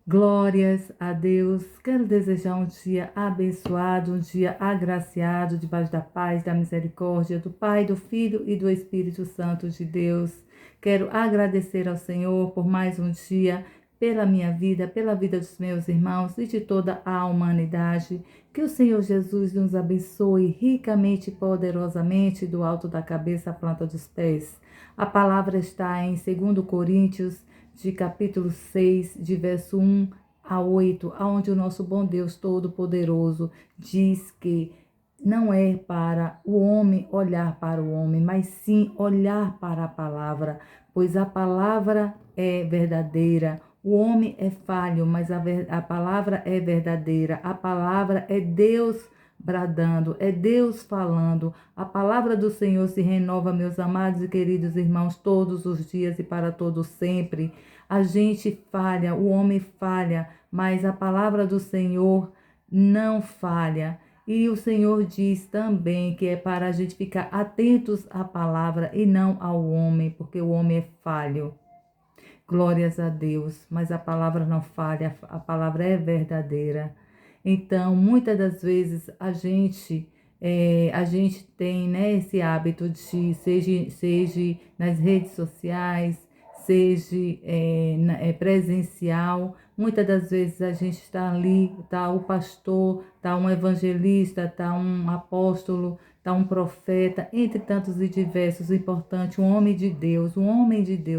Glórias a Deus. Quero desejar um dia abençoado, um dia agraciado, debaixo da paz, da misericórdia do Pai, do Filho e do Espírito Santo de Deus. Quero agradecer ao Senhor por mais um dia, pela minha vida, pela vida dos meus irmãos e de toda a humanidade. Que o Senhor Jesus nos abençoe ricamente e poderosamente do alto da cabeça à planta dos pés. A palavra está em 2 Coríntios de capítulo 6, de verso 1 a 8, onde o nosso bom Deus Todo-Poderoso diz que não é para o homem olhar para o homem, mas sim olhar para a palavra, pois a palavra é verdadeira. O homem é falho, mas a palavra é verdadeira. A palavra é Deus bradando, é Deus falando. A palavra do Senhor se renova, meus amados e queridos irmãos, todos os dias e para todo sempre. A gente falha, o homem falha, mas a palavra do Senhor não falha. E o Senhor diz também que é para a gente ficar atentos à palavra e não ao homem, porque o homem é falho. Glórias a Deus, mas a palavra não falha, a palavra é verdadeira. Então, muitas das vezes a gente tem, né, esse hábito de, seja nas redes sociais, seja presencial. Muitas das vezes a gente está ali, está o pastor, está um evangelista, está um apóstolo, está um profeta, entre tantos e diversos, importante, um homem de Deus,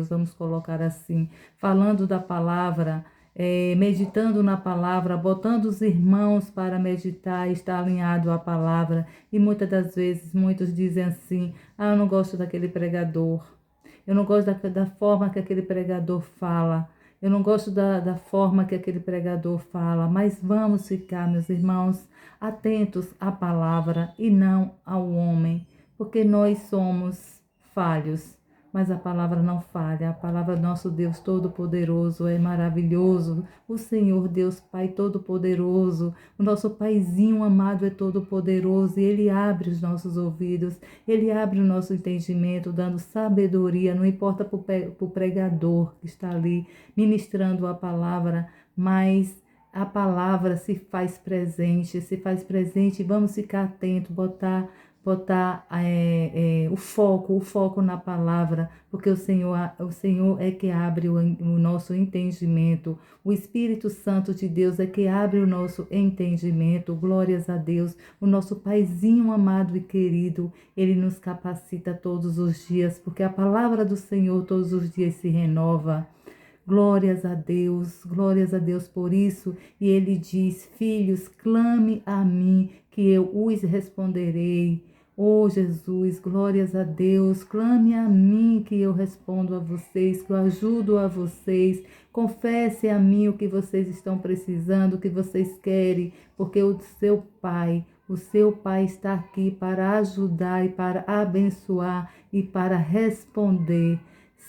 vamos colocar assim, falando da palavra, meditando na palavra, botando os irmãos para meditar, estar alinhado à palavra. E muitas das vezes, muitos dizem assim, eu não gosto daquele pregador, eu não gosto da forma que aquele pregador fala, eu não gosto da forma que aquele pregador fala, mas vamos ficar, meus irmãos, atentos à palavra e não ao homem, porque nós somos falhos, mas a palavra não falha. A palavra do nosso Deus Todo-Poderoso é maravilhoso. O Senhor Deus Pai Todo-Poderoso, o nosso Paizinho amado é todo-poderoso e Ele abre os nossos ouvidos, Ele abre o nosso entendimento, dando sabedoria, não importa para o pregador que está ali ministrando a palavra, mas a palavra se faz presente, vamos ficar atentos, botar o foco na palavra, porque o Senhor é que abre o nosso entendimento, o Espírito Santo de Deus é que abre o nosso entendimento, glórias a Deus, o nosso Paizinho amado e querido, Ele nos capacita todos os dias, porque a palavra do Senhor todos os dias se renova. Glórias a Deus por isso. E ele diz: filhos, clame a mim, que eu os responderei. Oh Jesus, glórias a Deus, clame a mim que eu respondo a vocês, que eu ajudo a vocês. Confesse a mim o que vocês estão precisando, o que vocês querem, porque o seu Pai está aqui para ajudar e para abençoar e para responder.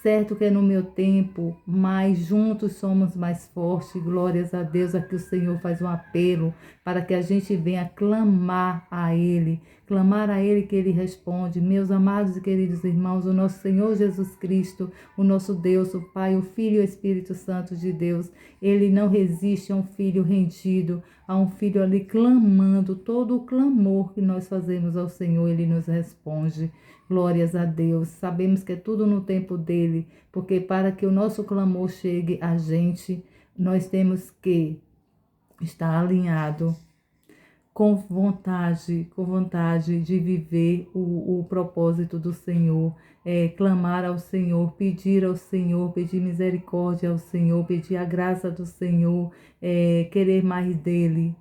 Certo que é no meu tempo, mas juntos somos mais fortes. Glórias a Deus. Aqui o Senhor faz um apelo para que a gente venha clamar a Ele que Ele responde. Meus amados e queridos irmãos, o nosso Senhor Jesus Cristo, o nosso Deus, o Pai, o Filho e o Espírito Santo de Deus, Ele não resiste a um filho rendido, a um filho ali clamando. Todo o clamor que nós fazemos ao Senhor, Ele nos responde. Glórias a Deus. Sabemos que é tudo no tempo dele, porque para que o nosso clamor chegue a gente, nós temos que estar alinhado com vontade de viver o propósito do Senhor, clamar ao Senhor, pedir misericórdia ao Senhor, pedir a graça do Senhor, querer mais dele,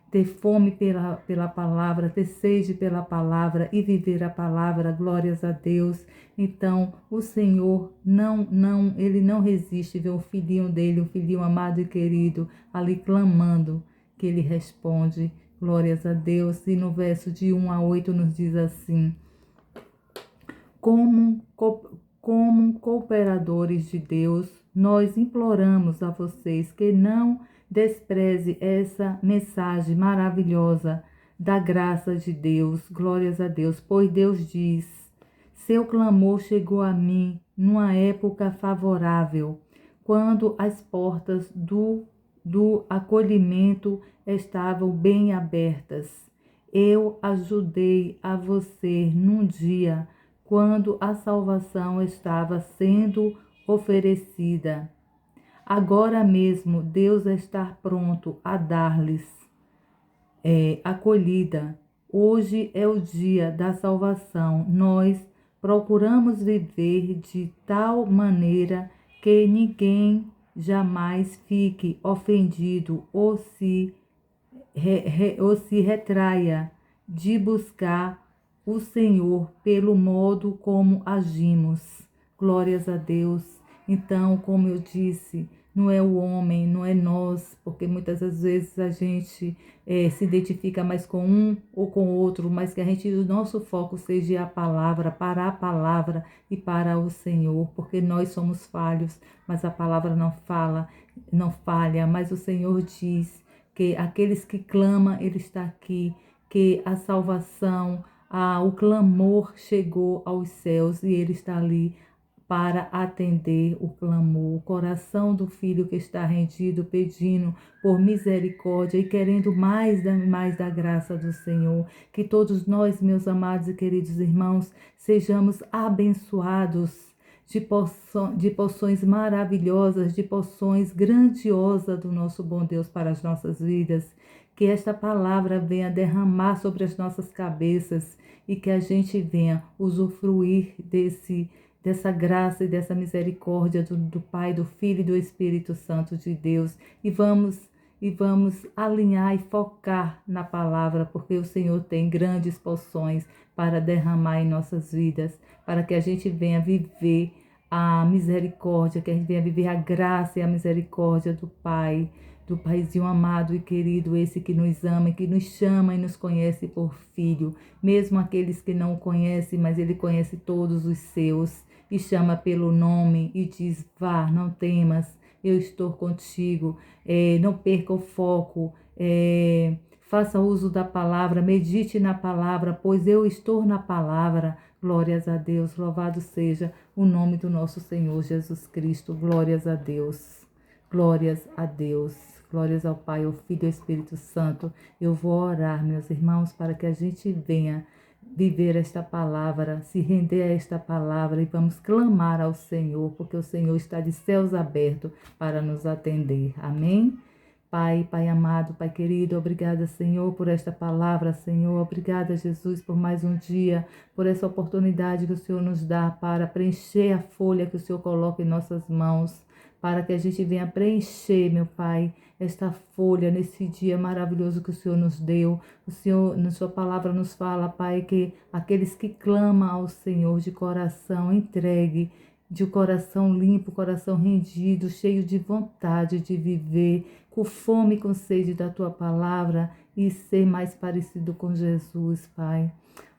ter fome pela palavra, ter sede pela palavra e viver a palavra, glórias a Deus. Então, o Senhor ele não resiste ver o filhinho dele, o filhinho amado e querido, ali clamando, que ele responde, glórias a Deus. E no verso de 1 a 8 nos diz assim: como cooperadores de Deus, nós imploramos a vocês que não despreze essa mensagem maravilhosa da graça de Deus, glórias a Deus, pois Deus diz: seu clamor chegou a mim numa época favorável, quando as portas do acolhimento estavam bem abertas. Eu ajudei a você num dia quando a salvação estava sendo oferecida. Agora mesmo Deus está pronto a dar-lhes acolhida. Hoje é o dia da salvação. Nós procuramos viver de tal maneira que ninguém jamais fique ofendido ou se retraia de buscar o Senhor pelo modo como agimos. Glórias a Deus. Então, como eu disse, não é o homem, não é nós, porque muitas das vezes a gente se identifica mais com um ou com outro, mas que o nosso foco seja a palavra, para a palavra e para o Senhor, porque nós somos falhos, mas a palavra não falha, mas o Senhor diz que aqueles que clamam, Ele está aqui, que a salvação, o clamor chegou aos céus e Ele está ali para atender o clamor, o coração do filho que está rendido, pedindo por misericórdia e querendo mais da graça do Senhor. Que todos nós, meus amados e queridos irmãos, sejamos abençoados de porções maravilhosas, de porções grandiosas do nosso bom Deus para as nossas vidas. Que esta palavra venha derramar sobre as nossas cabeças e que a gente venha usufruir dessa graça e dessa misericórdia do Pai, do Filho e do Espírito Santo de Deus. E vamos alinhar e focar na palavra, porque o Senhor tem grandes porções para derramar em nossas vidas, para que a gente venha viver a misericórdia, que a gente venha viver a graça e a misericórdia do Pai, do Paizinho amado e querido, esse que nos ama, que nos chama e nos conhece por filho, mesmo aqueles que não o conhecem, mas Ele conhece todos os seus e chama pelo nome e diz: vá, não temas, eu estou contigo, não perca o foco, faça uso da palavra, medite na palavra, pois eu estou na palavra. Glórias a Deus, louvado seja o nome do nosso Senhor Jesus Cristo, glórias a Deus, glórias a Deus. Glórias ao Pai, ao Filho e ao Espírito Santo. Eu vou orar, meus irmãos, para que a gente venha viver esta palavra, se render a esta palavra e vamos clamar ao Senhor, porque o Senhor está de céus abertos para nos atender. Amém? Pai amado, Pai querido, obrigada, Senhor, por esta palavra, Senhor. Obrigada, Jesus, por mais um dia, por essa oportunidade que o Senhor nos dá para preencher a folha que o Senhor coloca em nossas mãos, para que a gente venha preencher, meu Pai, esta folha nesse dia maravilhoso que o Senhor nos deu. O Senhor, na sua palavra, nos fala, Pai, que aqueles que clamam ao Senhor de coração entregue, de coração limpo, coração rendido, cheio de vontade de viver, com fome e com sede da Tua palavra e ser mais parecido com Jesus, Pai.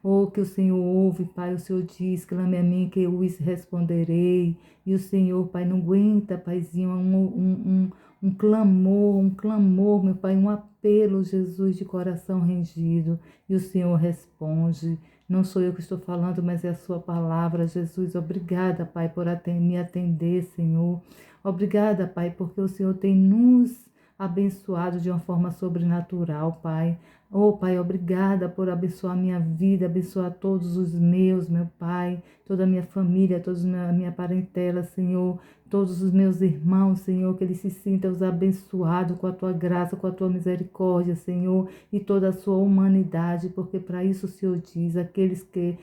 Oh, que o Senhor ouve, Pai, o Senhor diz: clame a mim que eu os responderei. E o Senhor, Pai, não aguenta, Paizinho, um clamor, meu Pai, um apelo, Jesus, de coração rendido. E o Senhor responde. Não sou eu que estou falando, mas é a sua palavra, Jesus. Obrigada, Pai, por me atender, Senhor. Obrigada, Pai, porque o Senhor tem nos abençoado de uma forma sobrenatural, Pai. Oh, Pai, obrigada por abençoar minha vida, abençoar todos os meus, meu Pai, toda a minha família, toda a minha parentela, Senhor, todos os meus irmãos, Senhor, que eles se sintam abençoados com a Tua graça, com a Tua misericórdia, Senhor, e toda a sua humanidade, porque para isso o Senhor diz: aqueles que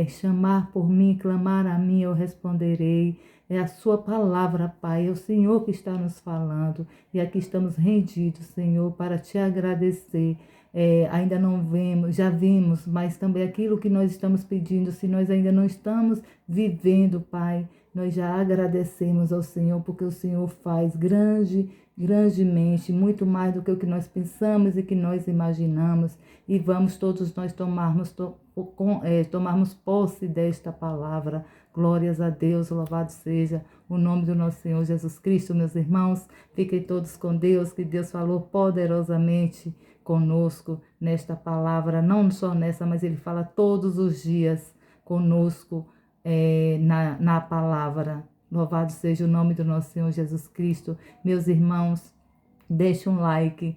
chamar por mim, clamar a mim, eu responderei. É a sua palavra, Pai, é o Senhor que está nos falando. E aqui estamos rendidos, Senhor, para te agradecer. Ainda não vemos, já vimos, mas também aquilo que nós estamos pedindo, se nós ainda não estamos vivendo, Pai, nós já agradecemos ao Senhor, porque o Senhor faz grandemente, muito mais do que o que nós pensamos e que nós imaginamos. E vamos todos nós tomarmos posse desta palavra. Glórias a Deus, louvado seja o nome do nosso Senhor Jesus Cristo, meus irmãos. Fiquem todos com Deus, que Deus falou poderosamente conosco nesta palavra, não só nessa, mas Ele fala todos os dias conosco na palavra. Louvado seja o nome do nosso Senhor Jesus Cristo. Meus irmãos, deixe um like,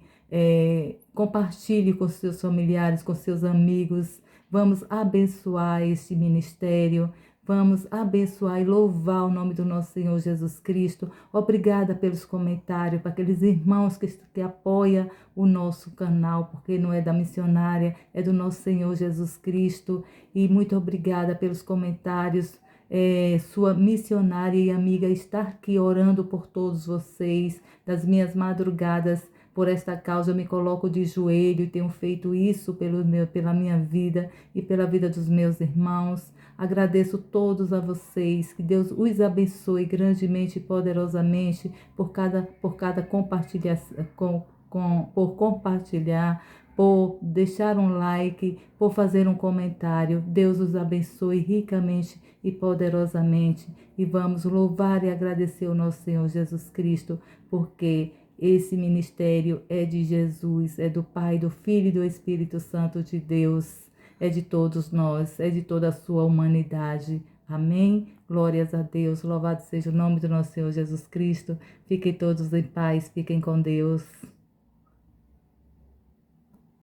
compartilhe com seus familiares, com seus amigos. Vamos abençoar este ministério. Vamos abençoar e louvar o nome do nosso Senhor Jesus Cristo. Obrigada pelos comentários, para aqueles irmãos que apoiam o nosso canal, porque não é da missionária, é do nosso Senhor Jesus Cristo. E muito obrigada pelos comentários. Sua missionária e amiga está aqui orando por todos vocês, das minhas madrugadas. Por esta causa eu me coloco de joelho e tenho feito isso pela minha vida e pela vida dos meus irmãos. Agradeço todos a vocês, que Deus os abençoe grandemente e poderosamente por cada compartilhação, por compartilhar, por deixar um like, por fazer um comentário. Deus os abençoe ricamente e poderosamente. E vamos louvar e agradecer o nosso Senhor Jesus Cristo, porque esse ministério é de Jesus, é do Pai, do Filho e do Espírito Santo de Deus. É de todos nós, é de toda a sua humanidade. Amém? Glórias a Deus. Louvado seja o nome do nosso Senhor Jesus Cristo. Fiquem todos em paz, fiquem com Deus.